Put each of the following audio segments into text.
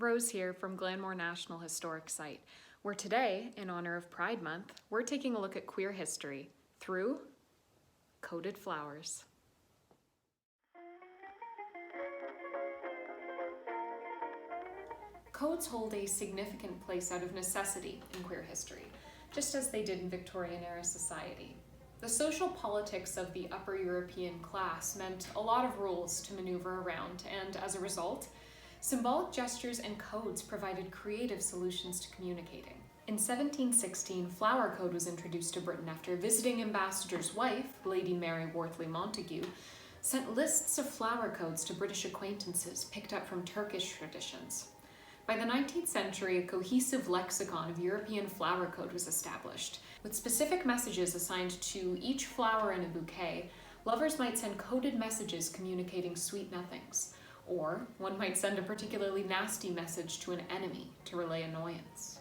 Rose here from Glenmore National Historic Site, where today, in honor of Pride Month, we're taking a look at queer history through coated flowers. Codes hold a significant place out of necessity in queer history, just as they did in Victorian-era society. The social politics of the upper European class meant a lot of rules to maneuver around, and as a result, symbolic gestures and codes provided creative solutions to communicating. In 1716, flower code was introduced to Britain after a visiting ambassador's wife, Lady Mary Wortley Montagu, sent lists of flower codes to British acquaintances picked up from Turkish traditions. By the 19th century, a cohesive lexicon of European flower code was established. With specific messages assigned to each flower in a bouquet, lovers might send coded messages communicating sweet nothings. Or one might send a particularly nasty message to an enemy to relay annoyance.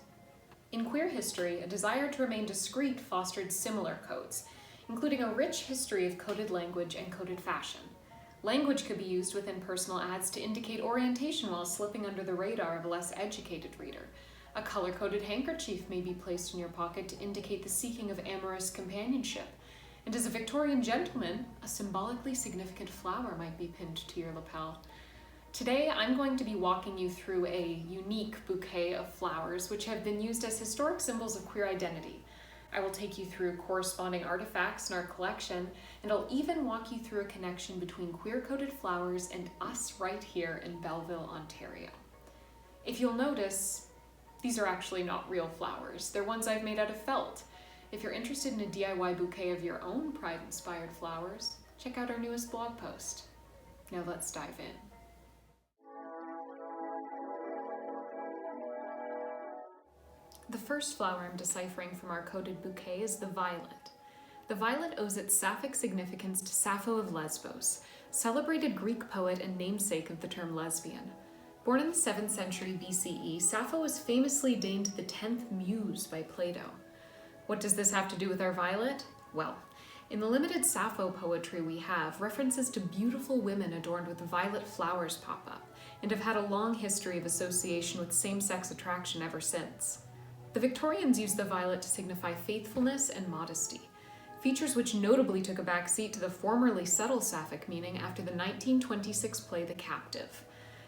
In queer history, a desire to remain discreet fostered similar codes, including a rich history of coded language and coded fashion. Language could be used within personal ads to indicate orientation while slipping under the radar of a less educated reader. A color-coded handkerchief may be placed in your pocket to indicate the seeking of amorous companionship. And as a Victorian gentleman, a symbolically significant flower might be pinned to your lapel. Today, I'm going to be walking you through a unique bouquet of flowers which have been used as historic symbols of queer identity. I will take you through corresponding artifacts in our collection, and I'll even walk you through a connection between queer-coated flowers and us right here in Belleville, Ontario. If you'll notice, these are actually not real flowers. They're ones I've made out of felt. If you're interested in a DIY bouquet of your own Pride-inspired flowers, check out our newest blog post. Now let's dive in. The first flower I'm deciphering from our coded bouquet is the violet. The violet owes its sapphic significance to Sappho of Lesbos, celebrated Greek poet and namesake of the term lesbian. Born in the 7th century BCE, Sappho was famously deemed the 10th muse by Plato. What does this have to do with our violet? Well, in the limited Sappho poetry we have, references to beautiful women adorned with violet flowers pop up, and have had a long history of association with same-sex attraction ever since. The Victorians used the violet to signify faithfulness and modesty, features which notably took a backseat to the formerly subtle sapphic meaning after the 1926 play The Captive.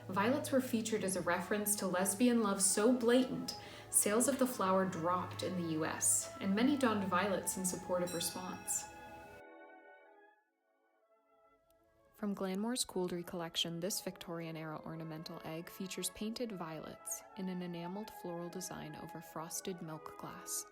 Violets were featured as a reference to lesbian love so blatant, sales of the flower dropped in the US, and many donned violets in supportive response. From Glanmore's Quildery collection, this Victorian-era ornamental egg features painted violets in an enameled floral design over frosted milk glass.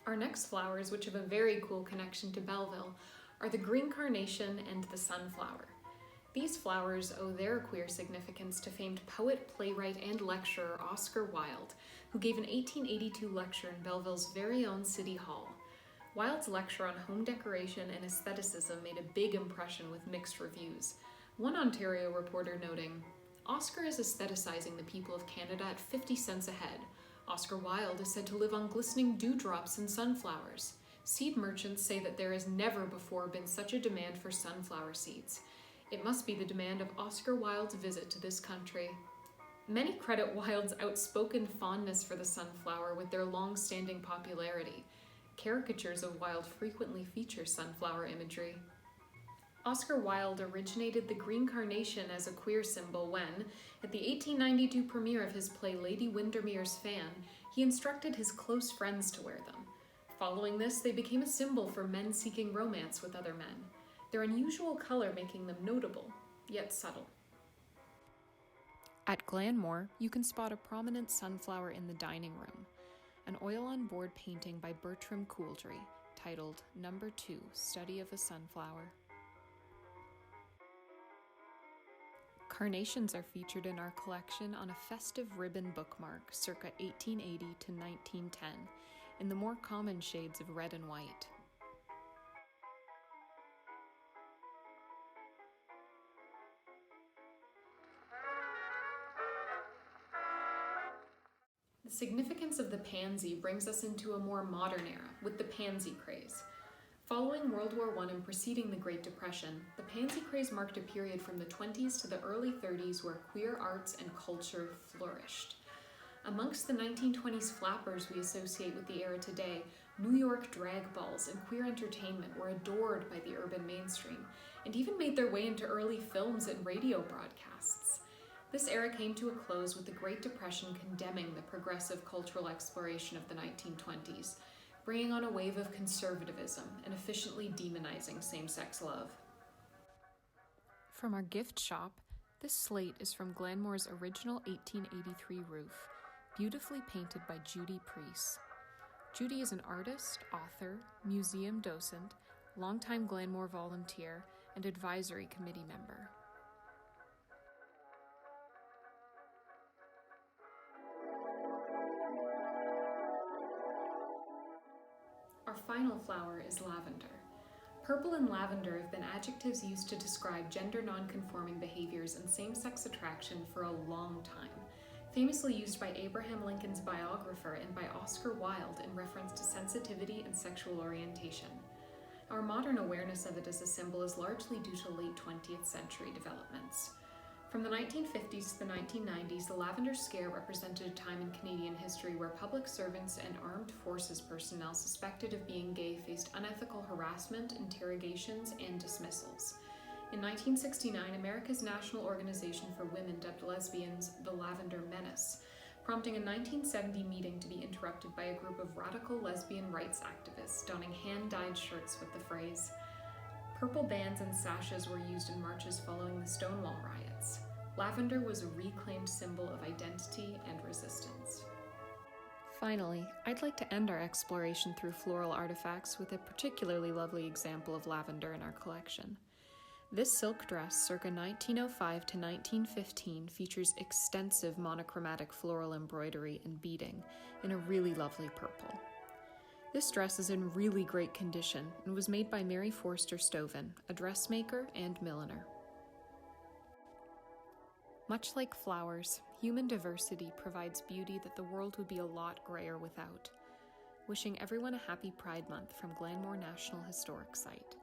Our next flowers, which have a very cool connection to Belleville, are the Green Carnation and the Sunflower. These flowers owe their queer significance to famed poet, playwright, and lecturer Oscar Wilde, who gave an 1882 lecture in Belleville's very own City Hall. Wilde's lecture on home decoration and aestheticism made a big impression with mixed reviews. One Ontario reporter noting, "Oscar is aestheticizing the people of Canada at 50 cents a head. Oscar Wilde is said to live on glistening dewdrops and sunflowers. Seed merchants say that there has never before been such a demand for sunflower seeds. It must be the demand of Oscar Wilde's visit to this country." Many credit Wilde's outspoken fondness for the sunflower with their long-standing popularity. Caricatures of Wilde frequently feature sunflower imagery. Oscar Wilde originated the Green Carnation as a queer symbol when, at the 1892 premiere of his play Lady Windermere's Fan, he instructed his close friends to wear them. Following this, they became a symbol for men seeking romance with other men, their unusual color making them notable, yet subtle. At Glanmore, you can spot a prominent sunflower in the dining room, an oil-on-board painting by Bertram Coolidge, titled Number 2, Study of a Sunflower. Carnations are featured in our collection on a festive ribbon bookmark circa 1880 to 1910, in the more common shades of red and white. The significance of the pansy brings us into a more modern era with the pansy craze. Following World War I and preceding the Great Depression, the pansy craze marked a period from the 20s to the early 30s where queer arts and culture flourished. Amongst the 1920s flappers we associate with the era today, New York drag balls and queer entertainment were adored by the urban mainstream, and even made their way into early films and radio broadcasts. This era came to a close with the Great Depression condemning the progressive cultural exploration of the 1920s, bringing on a wave of conservatism and efficiently demonizing same-sex love. From our gift shop, this slate is from Glanmore's original 1883 roof, beautifully painted by Judy Preece. Judy is an artist, author, museum docent, longtime Glanmore volunteer, and advisory committee member. Our final flower is lavender. Purple and lavender have been adjectives used to describe gender non-conforming behaviors and same-sex attraction for a long time, famously used by Abraham Lincoln's biographer and by Oscar Wilde in reference to sensitivity and sexual orientation. Our modern awareness of it as a symbol is largely due to late 20th century developments. From the 1950s to the 1990s, the Lavender Scare represented a time in Canadian history where public servants and armed forces personnel suspected of being gay faced unethical harassment, interrogations, and dismissals. In 1969, America's National Organization for Women dubbed lesbians the Lavender Menace, prompting a 1970 meeting to be interrupted by a group of radical lesbian rights activists donning hand-dyed shirts with the phrase, "Purple bands and sashes were used in marches following the Stonewall riots. Lavender was a reclaimed symbol of identity and resistance." Finally, I'd like to end our exploration through floral artifacts with a particularly lovely example of lavender in our collection. This silk dress, circa 1905 to 1915, features extensive monochromatic floral embroidery and beading in a really lovely purple. This dress is in really great condition and was made by Mary Forster Stoven, a dressmaker and milliner. Much like flowers, human diversity provides beauty that the world would be a lot grayer without. Wishing everyone a happy Pride Month from Glanmore National Historic Site.